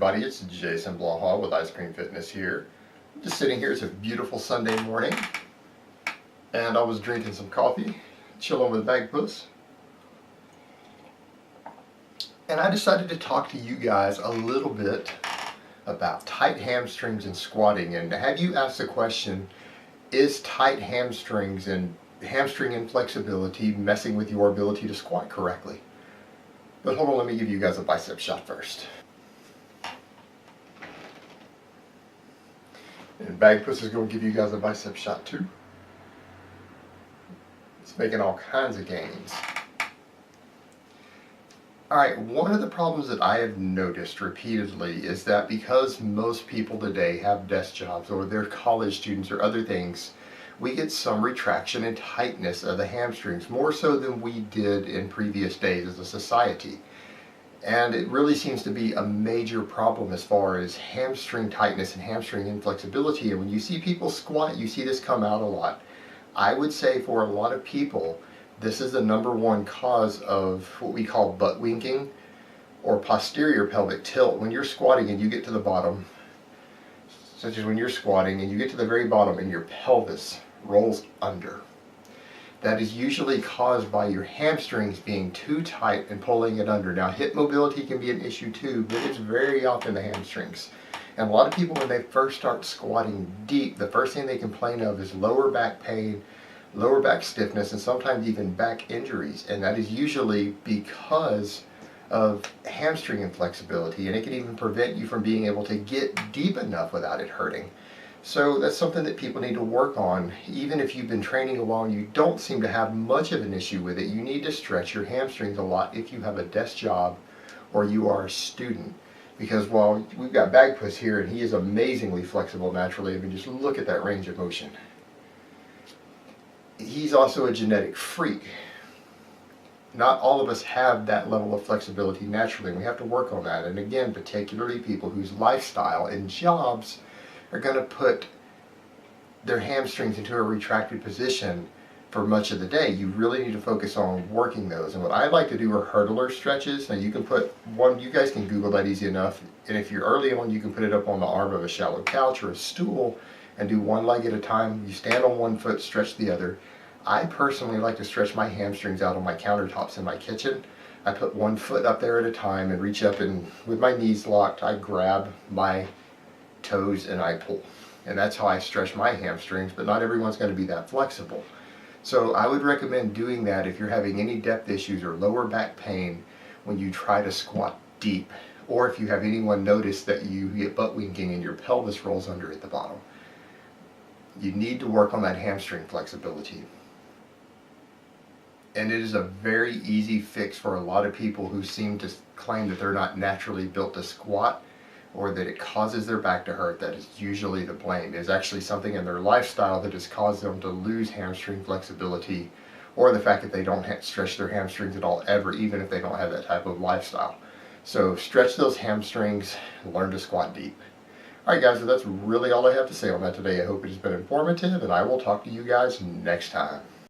everybody, it's Jason Blaha with Ice Cream Fitness here. I'm just sitting here, it's a beautiful Sunday morning, and I was drinking some coffee, chilling with Bagpuss. And I decided to talk to you guys a little bit about tight hamstrings and squatting. And have you asked the question, is tight hamstrings and hamstring inflexibility messing with your ability to squat correctly? But hold on, let me give you guys a bicep shot first. And Bagpuss is going to give you guys a bicep shot too. It's making all kinds of gains. Alright, one of the problems that I have noticed repeatedly is that because most people today have desk jobs or they're college students or other things, we get some retraction and tightness of the hamstrings, more so than we did in previous days as a society. And it really seems to be a major problem as far as hamstring tightness and hamstring inflexibility. And when you see people squat, you see this come out a lot. I would say for a lot of people, this is the number one cause of what we call butt winking or posterior pelvic tilt. When you're squatting and you get to the bottom, such as when you're squatting and you get to the very bottom and your pelvis rolls under. That is usually caused by your hamstrings being too tight and pulling it under. Now, hip mobility can be an issue too, but it's very often the hamstrings. And a lot of people, when they first start squatting deep, the first thing they complain of is lower back pain, lower back stiffness, and sometimes even back injuries. And that is usually because of hamstring inflexibility, and it can even prevent you from being able to get deep enough without it hurting. So that's something that people need to work on. Even if you've been training along, you don't seem to have much of an issue with it. You need to stretch your hamstrings a lot if you have a desk job or you are a student. Because while we've got Bagpuss here and he is amazingly flexible naturally, I mean, just look at that range of motion. He's also a genetic freak. Not all of us have that level of flexibility naturally, and we have to work on that. And again, particularly people whose lifestyle and jobs are going to put their hamstrings into a retracted position for much of the day. You really need to focus on working those. And what I like to do are hurdler stretches. Now you can put one, you guys can Google that easy enough. And if you're early on, you can put it up on the arm of a shallow couch or a stool and do one leg at a time. You stand on one foot, stretch the other. I personally like to stretch my hamstrings out on my countertops in my kitchen. I put one foot up there at a time and reach up, and with my knees locked, I grab my toes and I pull. And that's how I stretch my hamstrings, but not everyone's going to be that flexible. So I would recommend doing that if you're having any depth issues or lower back pain when you try to squat deep, or if you have anyone notice that you get butt winking and your pelvis rolls under at the bottom. You need to work on that hamstring flexibility. And it is a very easy fix for a lot of people who seem to claim that they're not naturally built to squat, or that it causes their back to hurt. That is usually the blame. It's actually something in their lifestyle that has caused them to lose hamstring flexibility, or the fact that they don't stretch their hamstrings at all ever, even if they don't have that type of lifestyle. So stretch those hamstrings, learn to squat deep. Alright guys, so that's really all I have to say on that today. I hope it has been informative, and I will talk to you guys next time.